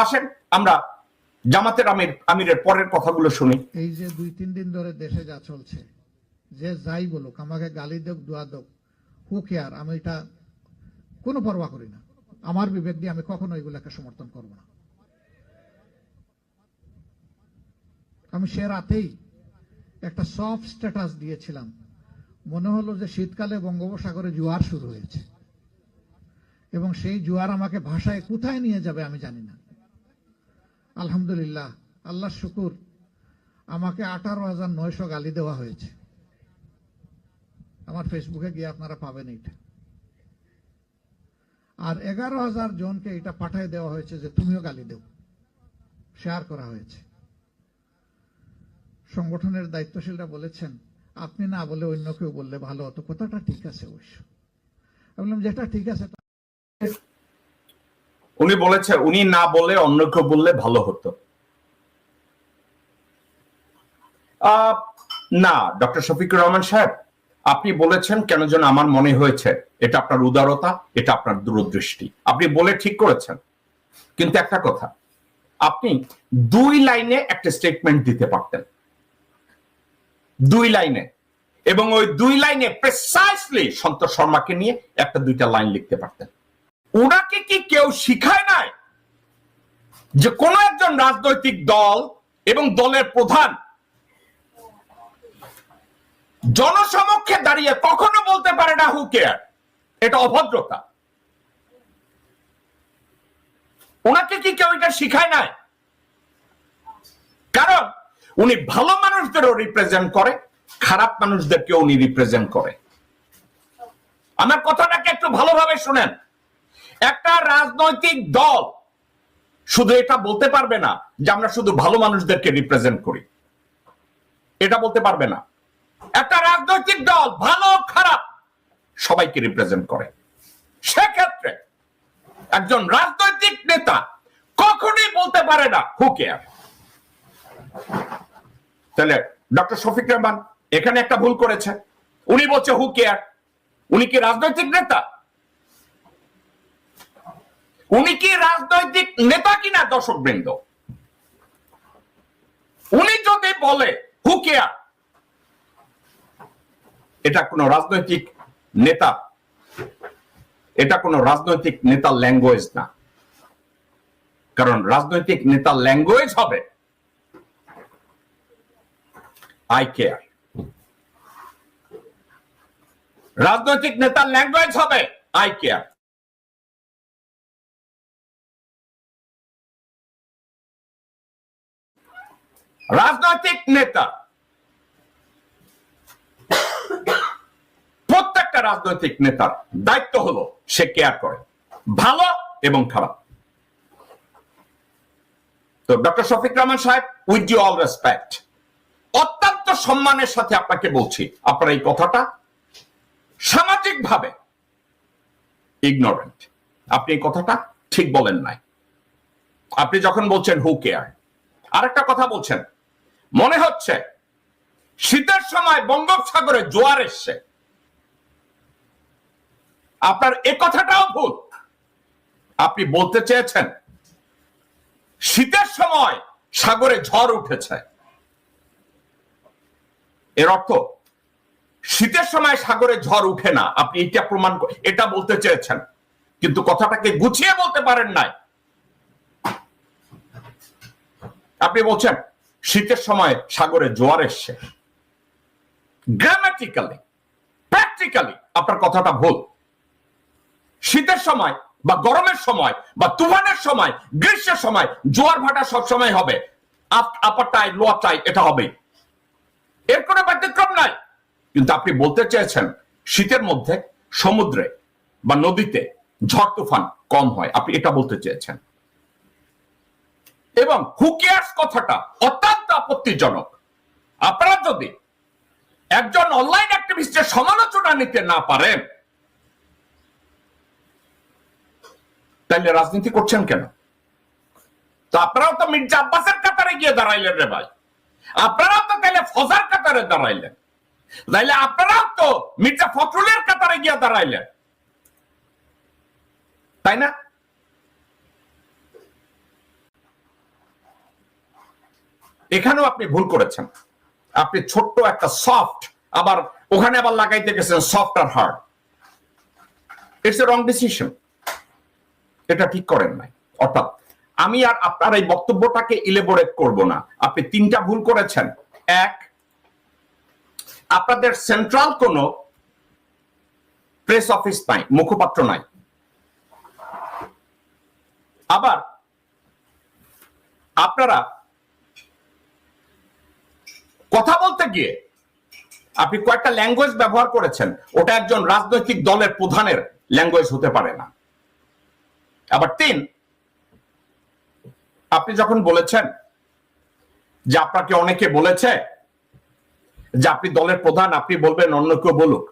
আসেন আমরা জামাতের আমিরের পরের কথাগুলো শুনি। এই যে 2-3 দিন ধরে দেশে যা চলছে, যে যাই বলুক, আমাকে গালি দেখ দোয়া দেখ, হু কেয়ার, আমি এটা কোনো পরোয়া করি না। আমার বিবেক দিয়ে আমি কখনো এগুলোকে সমর্থন করব না। আমি সে রাতেই একটা সফট স্ট্যাটাস দিয়েছিলাম, মনে হলো যে শীতকালে বঙ্গোপসাগরে জোয়ার শুরু হয়েছে এবং সেই জোয়ার আমাকে ভাষায় কোথায় নিয়ে যাবে আমি জানি না। আলহামদুলিল্লাহ, আল্লাহর শুকুর, আমাকে 18,900 গালি দেওয়া হয়েছে। আমার ফেসবুকে গিয়ে আপনারা পাবেন এটা। আর 11,000 জনকে এটা পাঠিয়ে দেওয়া হয়েছে যে তুমিও গালি দেও, শেয়ার করা হয়েছে। সংগঠনের দায়িত্বশীলরা বলেছেন আপনি না বলে অন্য কেউ বললে ভালো হতো। কথাটা ঠিক আছে অবশ্য। আমি বললাম যেটা ঠিক আছে। উনি বলেছে উনি না বলে অন্য কেউ বললে ভালো হতো। না ডক্টর শফিকুর রহমান সাহেব, আপনি বলেছেন কেন যেন আমার মনে হয়েছে এটা আপনার উদারতা, এটা আপনার দূরদৃষ্টি। আপনি বলে ঠিক করেছেন, কিন্তু একটা কথা, আপনি 2 লাইনে একটা স্টেটমেন্ট দিতে পারতেন, 2 লাইনে, এবং ওই 2 লাইনে প্রিসাইসলি সন্তোষ শর্মাকে নিয়ে 1-2টা লাইন লিখতে পারতেন। ওনাকে কি কেউ শিখায় নাই যে কোন একজন রাজনৈতিক দল এবং দলের প্রধান জনসমক্ষে দাঁড়িয়ে কখনো বলতে পারে না হু কেয়ার? এটা অভদ্রতা। ওনাকে কি কেউ এটা শিখায় নাই? কারণ উনি ভালো মানুষদেরও রিপ্রেজেন্ট করে, খারাপ মানুষদেরকেও উনি রিপ্রেজেন্ট করে। আমার কথাটাকে একটু ভালোভাবে শুনেন। একটা রাজনৈতিক দল শুধু এটা বলতে পারবে না যে আমরা শুধু ভালো মানুষদেরকে রিপ্রেজেন্ট করি, এটা বলতে পারবে না। একটা রাজনৈতিক দল ভালো খারাপ সবাইকে রিপ্রেজেন্ট করে। সেক্ষেত্রে একজন রাজনৈতিক নেতা কখনোই বলতে পারে না হু কেয়ার। তাহলে ডক্টর শফিক রহমান এখানে একটা ভুল করেছে। উনি বলছে হু কেয়ার। উনি কি রাজনৈতিক নেতা? উনি কি রাজনৈতিক নেতা কিনা দর্শক বৃন্দ? উনি যদি বলে হু কেয়ার, এটা কোন রাজনৈতিক নেতা, এটা কোন রাজনৈতিক নেতার ল্যাঙ্গুয়েজ না। কারণ রাজনৈতিক নেতার ল্যাঙ্গুয়েজ হবে আই কেয়ার। রাজনৈতিক নেতার ল্যাঙ্গুয়েজ হবে আই কেয়ার। রাজনৈতিক নেতা, প্রত্যেকটা রাজনৈতিক নেতার দায়িত্ব হলো সে কেয়ার করে, ভালো এবং খারাপ। তো ডক্টর শফিক রহমান সাহেব, উইথ ডিউ অল রেসপেক্ট, অত্যন্ত সম্মানের সাথে আপনাকে বলছি, আপনার এই কথাটা সামাজিকভাবে ইগনোরেন্ট। আপনি এই কথাটা ঠিক বলেন নাই। আপনি যখন বলছেন হু কেয়ার, আরেকটা কথা বলছেন, মনে হচ্ছে শীতের সময় বঙ্গোপসাগরে জোয়ার এসছে। আপনার এ কথাটাও ভুল। আপনি বলতে চেয়েছেন শীতের সময় সাগরে ঝড় উঠেছে। এর অর্থ শীতের সময় সাগরে ঝড় উঠে না। আপনি এটা প্রমাণ, এটা বলতে চেয়েছেন, কিন্তু কথাটাকে গুছিয়ে বলতে পারেন নাই। আপনি বলছেন শীতের সময় সাগরে জোয়ার এসছে। গ্রামাটিক্যালি, প্র্যাকটিক্যালি আপনার কথাটা ভুল। শীতের সময় বা গরমের সময় বা তুফানের সময়, গ্রীষ্মের সময় জোয়ার ভাটা সবসময় হবে। আপার টাই লোয়ার টাই এটা হবে, এর কোনো ব্যতিক্রম নাই। কিন্তু আপনি বলতে চেয়েছেন শীতের মধ্যে সমুদ্রে বা নদীতে ঝড় তুফান কম হয়, আপনি এটা বলতে চেয়েছেন। এবং হু কেয়ারস কথাটা অত্যন্ত আপত্তিজনক। আপনারা যদি একজন অনলাইন অ্যাক্টিভিস্টের সমালোচনা নিতে না পারেন, তাইলে রাজনীতি করছেন কেন? তো আপনারাও তো মির্জা আব্বাসের কাতারে গিয়ে দাঁড়াইলেন রে ভাই। আপনারাও তো তাহলে ফজার কাতারে দাঁড়াইলেন, তাইলে আপনারাও তো মির্জা ফখরুলের কাতারে গিয়ে দাঁড়াইলেন, তাই না? এখানেও আপনি ভুল করেছেন। আপনি ছোট্ট একটা সফট, আবার ওখানে আবার লাগাইতে গেছেন সফট আর hard. It's a wrong decision, এটা ঠিক করেন নাই। অর্থাৎ আমি আর আপনার এই বক্তব্যটাকে ইলেবোরেট করব না। আপনি তিনটা ভুল করেছেন। এক, আপনাদের সেন্ট্রাল কোনো প্রেস অফিস নাই, মুখপাত্র নাই। আবার আপনারা কথা বলতে গিয়ে আপনি কয়েকটা ল্যাঙ্গুয়েজ ব্যবহার করেছেন, ওটা একজন রাজনৈতিক দলের প্রধানের ল্যাঙ্গুয়েজ হতে পারে না। আবার তিন, আপনি যখন বলেছেন যে আপনাকে অনেকে বলেছে যে আপনি দলের প্রধান, আপনি বলবেন অন্য কেউ বলুক,